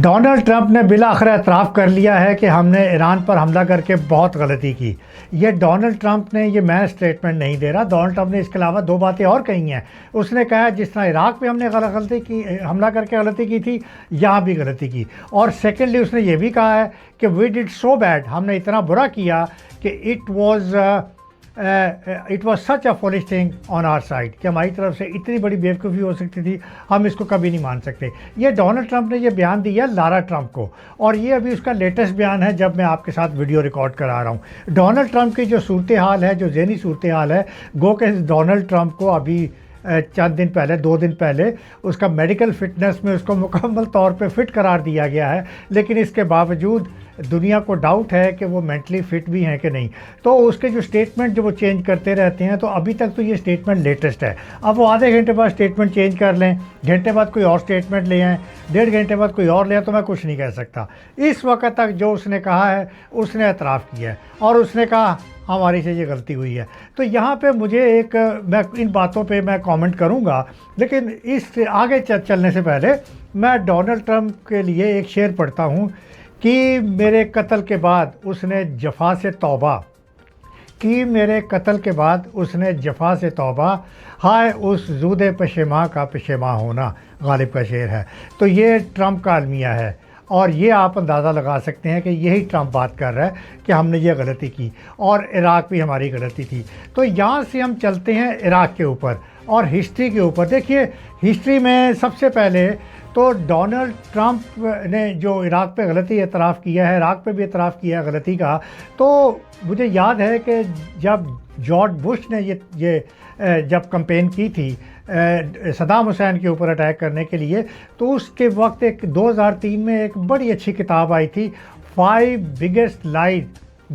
Donald Trump نے بالآخر اعتراف کر لیا ہے کہ ہم نے ایران پر حملہ کر کے بہت غلطی کی۔ یہ ڈونلڈ ٹرمپ نے یہ میں اسٹیٹمنٹ نہیں دے رہا، ڈونلڈ ٹرمپ نے اس کے علاوہ دو باتیں اور کہی ہیں۔ اس نے کہا جس طرح عراق پہ ہم نے غلطی کی، حملہ کر کے غلطی کی تھی، یہاں بھی غلطی کی۔ اور سیکنڈلی اس نے یہ بھی کہا ہے کہ وی ڈڈ سو بیڈ، ہم نے اتنا برا کیا کہ it was such a foolish thing on are side, کہ ہماری طرف سے اتنی بڑی بیوقوفی ہو سکتی تھی، ہم اس کو کبھی نہیں مان سکتے۔ یہ ڈونلڈ ٹرمپ نے یہ بیان دیا لارا ٹرمپ کو، اور یہ ابھی اس کا لیٹسٹ بیان ہے جب میں آپ کے ساتھ ویڈیو ریکارڈ کرا رہا ہوں۔ ڈونلڈ ٹرمپ کی جو صورتحال ہے، جو ذہنی صورتحال ہے، گو کہ ڈونلڈ ٹرمپ کو ابھی چند دن پہلے، 2 دن پہلے اس کا میڈیکل فٹنس میں اس کو مکمل طور پہ فٹ قرار دیا گیا ہے، لیکن اس کے باوجود دنیا کو ڈاؤٹ ہے کہ وہ مینٹلی فٹ بھی ہیں کہ نہیں۔ تو اس کے جو اسٹیٹمنٹ جو وہ چینج کرتے رہتے ہیں، تو ابھی تک تو یہ اسٹیٹمنٹ لیٹسٹ ہے۔ اب وہ آدھے گھنٹے بعد اسٹیٹمنٹ چینج کر لیں، گھنٹے بعد کوئی اور اسٹیٹمنٹ لے آئیں، 1.5 گھنٹے بعد کوئی اور لے آئیں، تو میں کچھ نہیں کہہ سکتا۔ اس وقت تک جو اس نے کہا ہے، اس نے اعتراف کیا ہے اور اس نے کہا ہماری سے یہ غلطی ہوئی ہے۔ تو یہاں پہ مجھے میں ان باتوں پہ میں کامنٹ کروں گا، لیکن اس سے آگے چلنے سے پہلے میں ڈونلڈ ٹرمپ کے لیے ایک شعر پڑھتا ہوں کہ میرے قتل کے بعد اس نے جفا سے توبہ کی، میرے قتل کے بعد اس نے جفا سے توبہ، ہائے اس زود پشیماں کا پشیماں ہونا، غالب کا شعر ہے۔ تو یہ ٹرمپ کا المیہ ہے، اور یہ آپ اندازہ لگا سکتے ہیں کہ یہی ٹرمپ بات کر رہا ہے کہ ہم نے یہ غلطی کی اور عراق بھی ہماری غلطی تھی۔ تو یہاں سے ہم چلتے ہیں عراق کے اوپر اور ہسٹری کے اوپر۔ دیکھیے ہسٹری میں سب سے پہلے تو ڈونلڈ ٹرمپ نے جو عراق پہ غلطی اعتراف کیا ہے، عراق پہ بھی اعتراف کیا ہے غلطی کا، تو مجھے یاد ہے کہ جب جارج بش نے یہ جب کمپین کی تھی صدام حسین کے اوپر اٹیک کرنے کے لیے، تو اس کے وقت 2003 میں ایک بڑی اچھی کتاب آئی تھی، 5 biggest lies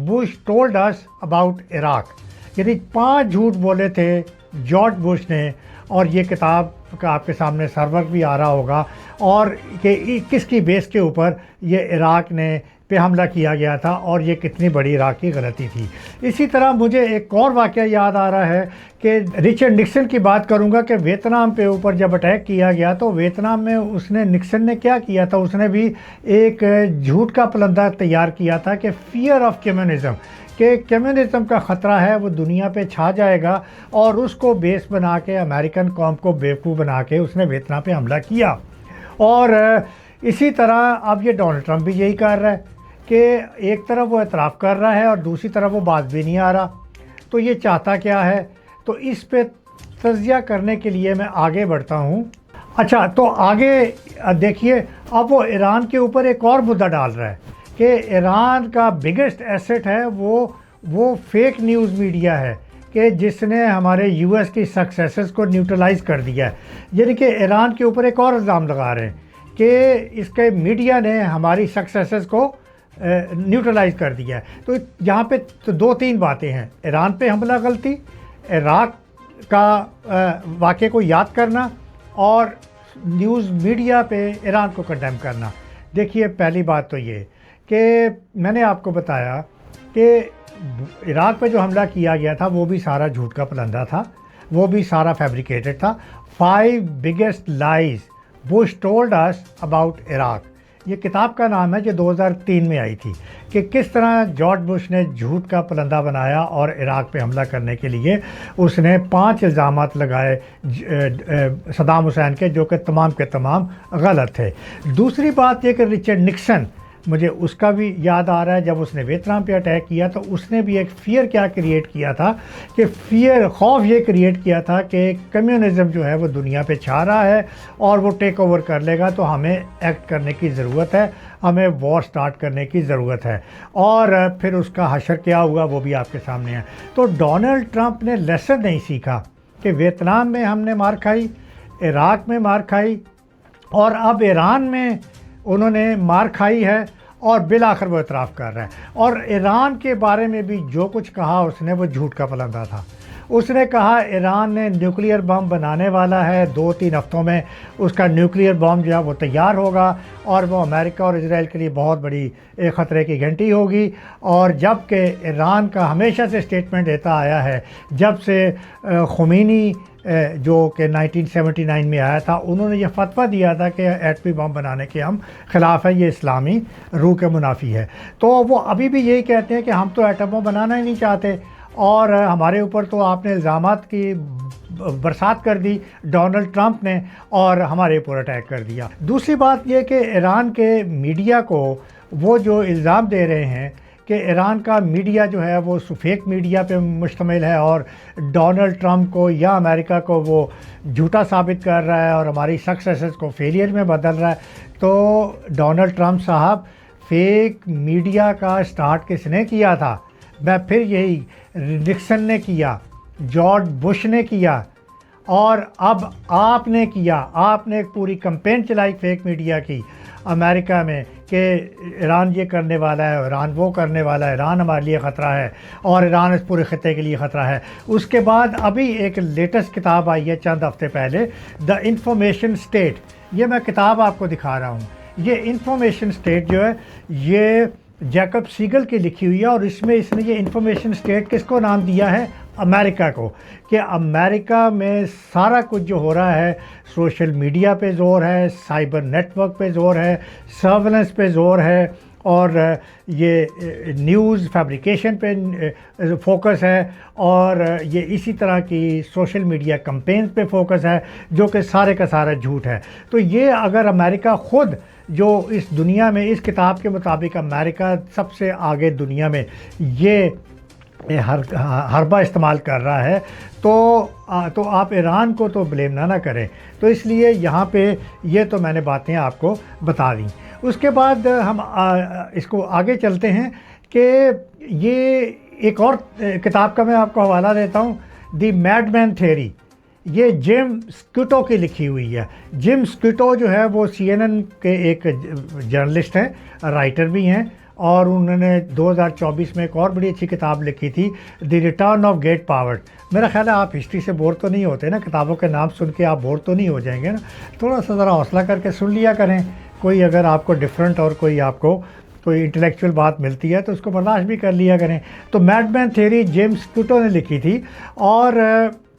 Bush told us about Iraq, یعنی 5 جھوٹ بولے تھے جارج بش نے۔ اور یہ کتاب کا آپ کے سامنے سرورق بھی آ رہا ہوگا، اور کہ کس کی بیس کے اوپر یہ عراق پہ حملہ کیا گیا تھا اور یہ کتنی بڑی عراق کی غلطی تھی۔ اسی طرح مجھے ایک اور واقعہ یاد آ رہا ہے کہ رچرڈ نکسن کی بات کروں گا کہ ویتنام پہ اوپر جب اٹیک کیا گیا تو ویتنام میں نکسن نے کیا کیا تھا، اس نے بھی ایک جھوٹ کا پلندہ تیار کیا تھا کہ فیئر آف کمیونزم، کہ کمیونزم کا خطرہ ہے وہ دنیا پہ چھا جائے گا، اور اس کو بیس بنا کے امریکن قوم کو بیوقوف بنا کے اس نے ویتنام پہ حملہ کیا۔ اور اسی طرح اب یہ ڈونلڈ ٹرمپ بھی یہی کر رہا ہے کہ ایک طرف وہ اعتراف کر رہا ہے اور دوسری طرف وہ باز بھی نہیں آ رہا۔ تو یہ چاہتا کیا ہے؟ تو اس پہ تجزیہ کرنے کے لیے میں آگے بڑھتا ہوں۔ اچھا، تو آگے دیکھیے، اب وہ ایران کے اوپر ایک اور مدعا ڈال رہا ہے کہ ایران کا بگیسٹ ایسٹ ہے وہ فیک نیوز میڈیا ہے، کہ جس نے ہمارے یو ایس کی سکسیسز کو نیوٹرلائز کر دیا ہے۔ یعنی کہ ایران کے اوپر ایک اور الزام لگا رہے ہیں کہ اس کے میڈیا نے ہماری سکسیسز کو نیوٹرلائز کر دیا ہے۔ تو یہاں پہ تو 2-3 باتیں ہیں، ایران پہ حملہ غلطی، عراق کا واقعے کو یاد کرنا، اور نیوز میڈیا پہ ایران کو کنڈیم کرنا۔ دیکھیے پہلی بات تو یہ کہ میں نے آپ کو بتایا کہ عراق پہ جو حملہ کیا گیا تھا وہ بھی سارا جھوٹ کا پلندہ تھا، وہ بھی سارا فیبریکیٹڈ تھا۔ 5 biggest lies Bush told us about Iraq, یہ کتاب کا نام ہے، جو 2003 میں آئی تھی، کہ کس طرح جارج بش نے جھوٹ کا پلندہ بنایا اور عراق پہ حملہ کرنے کے لیے اس نے 5 الزامات لگائے صدام حسین کے، جو کہ تمام کے تمام غلط تھے۔ دوسری بات یہ کہ رچرڈ نکسن، مجھے اس کا بھی یاد آ رہا ہے، جب اس نے ویتنام پہ اٹیک کیا تو اس نے بھی ایک فیئر کیا کریٹ کیا تھا، کہ خوف یہ کریٹ کیا تھا کہ کمیونزم جو ہے وہ دنیا پہ چھا رہا ہے اور وہ ٹیک اوور کر لے گا، تو ہمیں ایکٹ کرنے کی ضرورت ہے، ہمیں وار سٹارٹ کرنے کی ضرورت ہے۔ اور پھر اس کا حشر کیا ہوا وہ بھی آپ کے سامنے ہے۔ تو ڈونلڈ ٹرمپ نے لیسن نہیں سیکھا کہ ویتنام میں ہم نے مار کھائی، عراق میں مار کھائی، اور اب ایران میں انہوں نے مار کھائی ہے، اور بالآخر وہ اعتراف کر رہا ہے۔ اور ایران کے بارے میں بھی جو کچھ کہا اس نے، وہ جھوٹ کا پلندہ تھا۔ اس نے کہا ایران نے نیوکلیئر بم بنانے والا ہے، 2-3 ہفتوں میں اس کا نیوکلیئر بم جو ہے وہ تیار ہوگا، اور وہ امریکہ اور اسرائیل کے لیے بہت بڑی ایک خطرے کی گھنٹی ہوگی۔ اور جب کہ ایران کا ہمیشہ سے اسٹیٹمنٹ دیتا آیا ہے، جب سے خمینی جو کہ 1979 میں آیا تھا، انہوں نے یہ فتویٰ دیا تھا کہ ایٹمی بم بنانے کے ہم خلاف ہیں، یہ اسلامی روح کے منافی ہے۔ تو وہ ابھی بھی یہی کہتے ہیں کہ ہم تو ایٹم بم بنانا ہی نہیں چاہتے، اور ہمارے اوپر تو آپ نے الزامات کی برسات کر دی ڈونلڈ ٹرمپ نے، اور ہمارے اوپر اٹیک کر دیا۔ دوسری بات یہ کہ ایران کے میڈیا کو وہ جو الزام دے رہے ہیں کہ ایران کا میڈیا جو ہے وہ فیک میڈیا پہ مشتمل ہے، اور ڈونلڈ ٹرمپ کو یا امریکہ کو وہ جھوٹا ثابت کر رہا ہے اور ہماری سکسیسز کو فیلئر میں بدل رہا ہے، تو ڈونلڈ ٹرمپ صاحب، فیک میڈیا کا سٹارٹ کس نے کیا تھا؟ میں پھر یہی، نکسن نے کیا، جارج بش نے کیا، اور اب آپ نے کیا۔ آپ نے ایک پوری کمپین چلائی فیک میڈیا کی امریکہ میں کہ ایران یہ کرنے والا ہے، ایران وہ کرنے والا ہے، ایران ہمارے لیے خطرہ ہے، اور ایران اس پورے خطے کے لیے خطرہ ہے۔ اس کے بعد ابھی ایک لیٹسٹ کتاب آئی ہے چند ہفتے پہلے، دا انفارمیشن اسٹیٹ۔ یہ میں کتاب آپ کو دکھا رہا ہوں۔ یہ انفارمیشن اسٹیٹ جو ہے یہ جیکب سیگل کی لکھی ہوئی ہے، اور اس میں اس نے یہ انفارمیشن اسٹیٹ کس کو نام دیا ہے؟ امریکہ کو، کہ امریکہ میں سارا کچھ جو ہو رہا ہے، سوشل میڈیا پہ زور ہے، سائبر نیٹ ورک پہ زور ہے، سرولنس پہ زور ہے، اور یہ نیوز فیبریکیشن پہ فوکس ہے، اور یہ اسی طرح کی سوشل میڈیا کمپینز پہ فوکس ہے، جو کہ سارے کا سارا جھوٹ ہے۔ تو یہ اگر امریکہ خود جو اس دنیا میں، اس کتاب کے مطابق امریکہ سب سے آگے دنیا میں یہ حربہ استعمال کر رہا ہے، تو آپ ایران کو تو بلیم نہ کریں۔ تو اس لیے یہاں پہ یہ تو میں نے باتیں آپ کو بتا دیں۔ اس کے بعد ہم اس کو آگے چلتے ہیں کہ یہ ایک اور کتاب کا میں آپ کو حوالہ دیتا ہوں، دی میڈ مین تھیوری۔ یہ جم سکوٹو کی لکھی ہوئی ہے۔ جم سکوٹو جو ہے وہ CNN کے ایک جرنلسٹ ہیں، رائٹر بھی ہیں، اور انہوں نے 2024 میں ایک اور بڑی اچھی کتاب لکھی تھی، the return of gate powered. میرا خیال ہے آپ ہسٹری سے بور تو نہیں ہوتے نا، کتابوں کے نام سن کے آپ بور تو نہیں ہو جائیں گے نا؟ تھوڑا سا ذرا حوصلہ کر کے سن لیا کریں، کوئی اگر آپ کو ڈفرینٹ اور کوئی آپ کو کوئی انٹلیکچوئل بات ملتی ہے تو اس کو برداشت بھی کر لیا کریں۔ تو میڈ مین تھیوری جیمس سکوٹو نے لکھی تھی، اور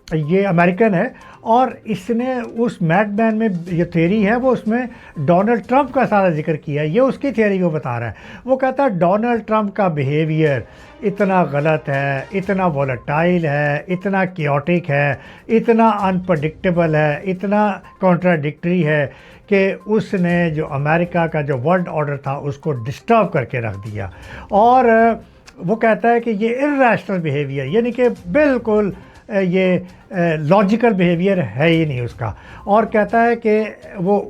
یہ امریکن ہے، اور اس نے اس میڈ مین میں یہ تھیوری ہے وہ اس میں ڈونلڈ ٹرمپ کا سارا ذکر کیا ہے۔ یہ اس کی تھیوری وہ بتا رہا ہے۔ وہ کہتا ہے ڈونلڈ ٹرمپ کا بیہیویئر اتنا غلط ہے، اتنا وولٹائل ہے، اتنا کیوٹک ہے، اتنا انپریڈکٹیبل ہے، اتنا کانٹراڈکٹری ہے کہ اس نے جو امریکہ کا جو ورلڈ آرڈر تھا اس کو ڈسٹرب کر کے رکھ دیا۔ اور وہ کہتا ہے کہ یہ ارریشنل بیہیویئر، یعنی کہ بالکل یہ لاجیکل بیہیویئر ہے ہی نہیں اس کا، اور کہتا ہے کہ وہ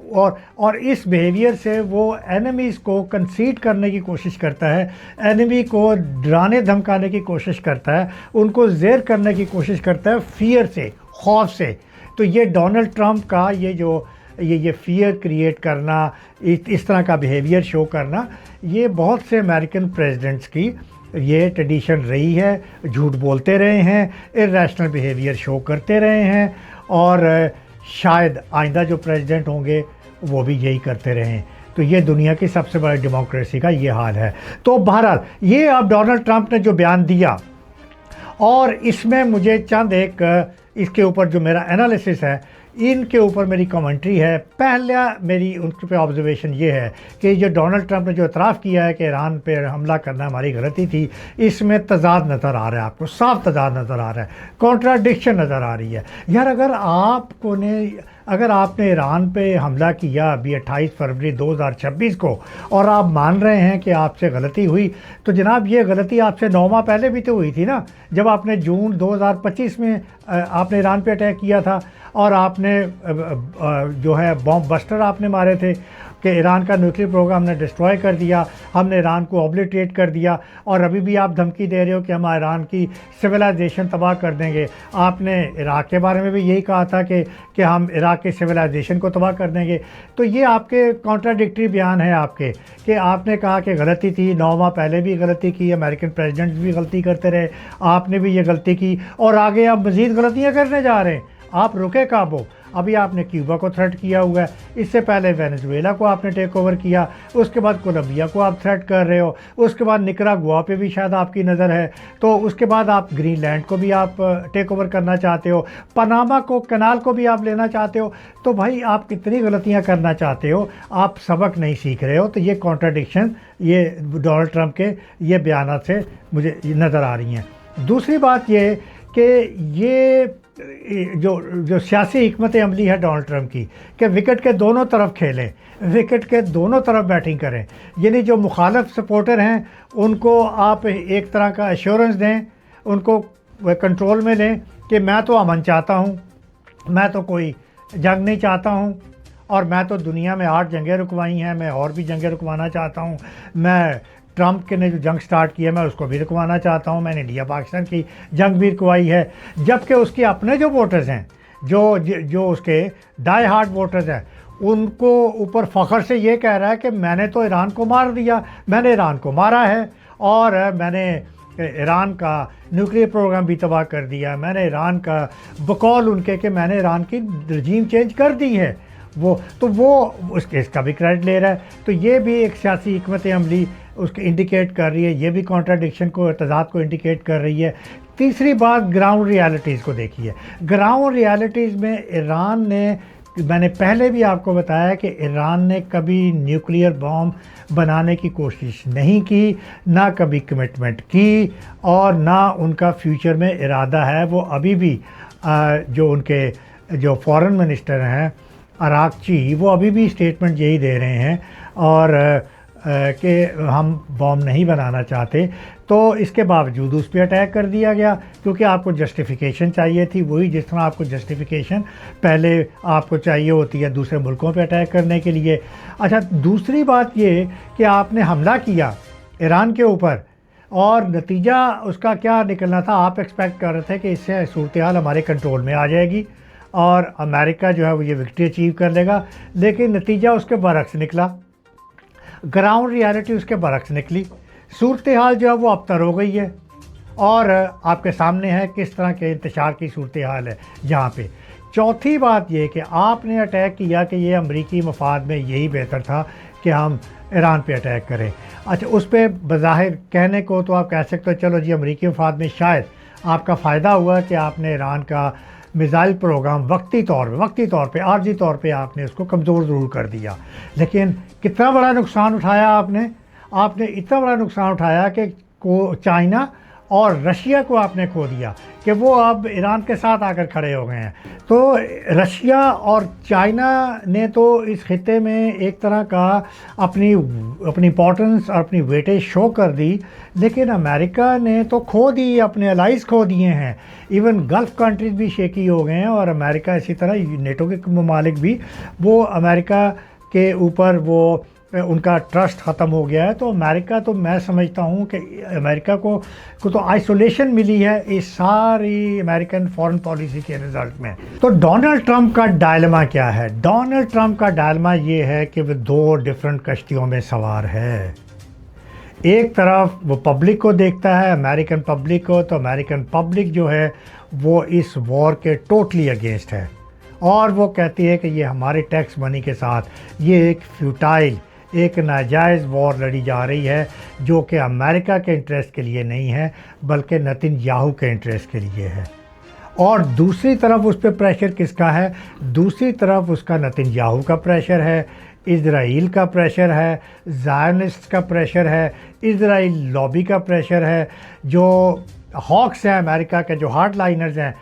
اور اس بیہیویئر سے وہ اینیمیز کو کنسیڈ کرنے کی کوشش کرتا ہے، اینیمی کو ڈرانے دھمکانے کی کوشش کرتا ہے، ان کو زیر کرنے کی کوشش کرتا ہے فیئر سے، خوف سے۔ تو یہ ڈونلڈ ٹرمپ کا یہ فیئر کریٹ کرنا، اس طرح کا بیہیویئر شو کرنا، یہ بہت سے امریکن پریزیڈنٹس کی یہ ٹریڈیشن رہی ہے۔ جھوٹ بولتے رہے ہیں، ارریشنل بیہیویئر شو کرتے رہے ہیں، اور شاید آئندہ جو پریزیڈنٹ ہوں گے وہ بھی یہی کرتے رہیں۔ تو یہ دنیا کی سب سے بڑی ڈیموکریسی کا یہ حال ہے۔ تو بہرحال یہ اب ڈونلڈ ٹرمپ نے جو بیان دیا، اور اس میں مجھے چند ایک اس کے اوپر جو میرا انالیسس ہے، ان کے اوپر میری کمنٹری ہے۔ پہلا میری ان پہ آبزرویشن یہ ہے کہ جو ڈونلڈ ٹرمپ نے جو اعتراف کیا ہے کہ ایران پہ حملہ کرنا ہماری غلطی تھی، اس میں تضاد نظر آ رہا ہے، آپ کو صاف تضاد نظر آ رہا ہے، کانٹراڈکشن نظر آ رہی ہے۔ یار اگر آپ نے ایران پہ حملہ کیا ابھی 28 فروری 2026 کو، اور آپ مان رہے ہیں کہ آپ سے غلطی ہوئی، تو جناب یہ غلطی آپ سے 9 ماہ پہلے بھی تو ہوئی تھی نا، جب آپ نے جون 2025 میں آپ نے ایران پہ اٹیک کیا تھا، اور آپ نے جو ہے بوم بسٹر آپ نے مارے تھے کہ ایران کا نیوکلیئر پروگرام نے ڈسٹروائے کر دیا، ہم نے ایران کو اوبلیٹریٹ کر دیا، اور ابھی بھی آپ دھمکی دے رہے ہو کہ ہم ایران کی سویلائزیشن تباہ کر دیں گے۔ آپ نے عراق کے بارے میں بھی یہی کہا تھا کہ ہم عراق کی سویلائزیشن کو تباہ کر دیں گے۔ تو یہ آپ کے کانٹراڈکٹری بیان ہے آپ کے، کہ آپ نے کہا کہ غلطی تھی، 9 ماہ پہلے بھی غلطی کی، امریکن پریزیڈنٹ بھی غلطی کرتے رہے، آپ نے بھی یہ غلطی کی، اور آگے آپ مزید غلطیاں کرنے جا رہے ہیں۔ آپ رکے کب ہو؟ ابھی آپ نے کیوبا کو تھریٹ کیا ہوا ہے, اس سے پہلے وینزویلا کو آپ نے ٹیک اوور کیا, اس کے بعد کولمبیا کو آپ تھریٹ کر رہے ہو, اس کے بعد نکراگوا پہ بھی شاید آپ کی نظر ہے, تو اس کے بعد آپ گرین لینڈ کو بھی آپ ٹیک اوور کرنا چاہتے ہو, پاناما کو کینال کو بھی آپ لینا چاہتے ہو. تو بھائی آپ کتنی غلطیاں کرنا چاہتے ہو, آپ سبق نہیں سیکھ رہے ہو. تو یہ کانٹراڈکشن یہ ڈونلڈ ٹرمپ کے یہ بیانات سے مجھے نظر آ رہی ہیں. دوسری بات یہ کہ یہ جو سیاسی حکمت عملی ہے ڈونلڈ ٹرمپ کی کہ وکٹ کے دونوں طرف کھیلیں, وکٹ کے دونوں طرف بیٹنگ کریں, یعنی جو مخالف سپورٹر ہیں ان کو آپ ایک طرح کا ایشورنس دیں, ان کو کنٹرول میں لیں کہ میں تو امن چاہتا ہوں, میں تو کوئی جنگ نہیں چاہتا ہوں, اور میں تو دنیا میں 8 جنگیں رکوائی ہیں, میں اور بھی جنگیں رکوانا چاہتا ہوں, میں ٹرمپ کے نے جو جنگ سٹارٹ کی ہے میں اس کو بھی رکوانا چاہتا ہوں, میں نے انڈیا پاکستان کی جنگ بھی رکوائی ہے. جبکہ اس کے اپنے جو ووٹرز ہیں, جو اس کے ڈائی ہارڈ ووٹرز ہیں, ان کو اوپر فخر سے یہ کہہ رہا ہے کہ میں نے تو ایران کو مار دیا, میں نے ایران کو مارا ہے, اور میں نے ایران کا نیوکلیئر پروگرام بھی تباہ کر دیا, میں نے ایران کا بقول ان کے کہ میں نے ایران کی رجیم چینج کر دی ہے. وہ اس کا بھی کریڈٹ لے رہا ہے. تو یہ بھی ایک سیاسی حکمت عملی اس کو انڈیکیٹ کر رہی ہے, یہ بھی کانٹراڈکشن کو, ارتضاد کو انڈیکیٹ کر رہی ہے. تیسری بات گراؤنڈ ریالٹیز کو دیکھیے. گراؤنڈ ریالٹیز میں ایران نے, میں نے پہلے بھی آپ کو بتایا کہ ایران نے کبھی نیوکلیئر بام بنانے کی کوشش نہیں کی, نہ کبھی کمٹمنٹ کی, اور نہ ان کا فیوچر میں ارادہ ہے. وہ ابھی بھی جو ان کے جو فارن منسٹر ہیں اراکچی, وہ ابھی بھی اسٹیٹمنٹ یہی دے رہے ہیں اور کہ ہم بام نہیں بنانا چاہتے. تو اس کے باوجود اس پہ اٹیک کر دیا گیا کیونکہ آپ کو جسٹیفیکیشن چاہیے تھی, وہی جس طرح آپ کو جسٹیفیکیشن پہلے آپ کو چاہیے ہوتی ہے دوسرے ملکوں پہ اٹیک کرنے کے لیے. اچھا, دوسری بات یہ کہ آپ نے حملہ کیا ایران کے اوپر, اور نتیجہ اس کا کیا نکلنا تھا, آپ ایکسپیکٹ کر رہے تھے کہ اس سے صورتحال ہمارے کنٹرول میں آ جائے گی اور امریکہ جو ہے وہ یہ وکٹری اچیو کر لے گا, لیکن نتیجہ اس کے برعکس نکلا. گراؤنڈ ریالٹی اس کے برعکس نکلی. صورتحال جو ہے وہ ابتر ہو گئی ہے, اور آپ کے سامنے ہے کس طرح کے انتشار کی صورتحال ہے جہاں پہ. چوتھی بات یہ کہ آپ نے اٹیک کیا کہ یہ امریکی مفاد میں یہی بہتر تھا کہ ہم ایران پہ اٹیک کریں. اچھا, اس پہ بظاہر کہنے کو تو آپ کہہ سکتے ہو چلو جی امریکی مفاد میں شاید آپ کا فائدہ ہوا کہ آپ نے ایران کا میزائل پروگرام وقتی طور پہ عارضی طور پہ آپ نے اس کو کمزور ضرور کر دیا, لیکن کتنا بڑا نقصان اٹھایا آپ نے اتنا بڑا نقصان اٹھایا کہ چائنا اور رشیا کو آپ نے کھو دیا کہ وہ اب ایران کے ساتھ آ کر کھڑے ہو گئے ہیں. تو رشیا اور چائنا نے تو اس خطے میں ایک طرح کا اپنی امپورٹنس اور اپنی ویٹیج شو کر دی, لیکن امریکہ نے تو کھو دی, اپنے الائز کھو دیے ہیں. ایون گلف کنٹریز بھی شیکی ہو گئے ہیں, اور امریکہ اسی طرح نیٹو کے ممالک بھی, وہ امریکہ کے اوپر وہ ان کا ٹرسٹ ختم ہو گیا ہے. تو امریکہ, تو میں سمجھتا ہوں کہ امریکہ کو تو آئسولیشن ملی ہے اس ساری امریکن فارن پالیسی کے رزلٹ میں. تو ڈونلڈ ٹرمپ کا ڈائلما کیا ہے؟ ڈونلڈ ٹرمپ کا ڈائلما یہ ہے کہ وہ 2 ڈفرینٹ کشتیوں میں سوار ہے. ایک طرف وہ پبلک کو دیکھتا ہے, امریکن پبلک کو, تو امریکن پبلک جو ہے وہ اس وار کے ٹوٹلی اگینسٹ ہے, اور وہ کہتی ہے کہ یہ ہمارے ٹیکس منی کے ساتھ یہ ایک فیوٹائل, ایک ناجائز وار لڑی جا رہی ہے جو کہ امریکہ کے انٹرسٹ کے لیے نہیں ہے بلکہ نتن یاہو کے انٹرسٹ کے لیے ہے. اور دوسری طرف اس پہ پریشر کس کا ہے؟ دوسری طرف اس کا نتن یاہو کا پریشر ہے, اسرائیل کا پریشر ہے, زائنسٹ کا پریشر ہے, اسرائیل لابی کا پریشر ہے, جو ہاکس ہیں امریکہ کے, جو ہارڈ لائنرز ہیں,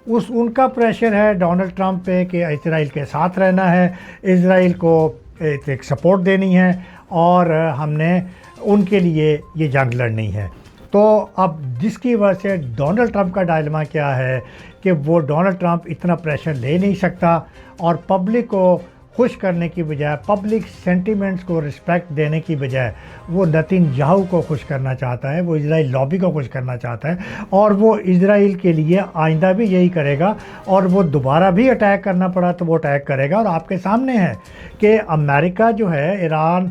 ان کا پریشر ہے ڈونلڈ ٹرمپ پہ کہ اسرائیل کے ساتھ رہنا ہے, اسرائیل کو ایک سپورٹ دینی ہے, اور ہم نے ان کے لیے یہ جنگ لڑنی ہے. تو اب جس کی وجہ سے ڈونلڈ ٹرمپ کا ڈائلما کیا ہے کہ وہ ڈونلڈ ٹرمپ اتنا پریشر لے نہیں سکتا, اور پبلک کو خوش کرنے کی بجائے, پبلک سینٹیمنٹس کو رسپیکٹ دینے کی بجائے وہ نتن یاہو کو خوش کرنا چاہتا ہے, وہ اسرائیل لابی کو خوش کرنا چاہتا ہے, اور وہ اسرائیل کے لیے آئندہ بھی یہی کرے گا, اور وہ دوبارہ بھی اٹیک کرنا پڑا تو وہ اٹیک کرے گا. اور آپ کے سامنے ہے کہ امریکہ جو ہے ایران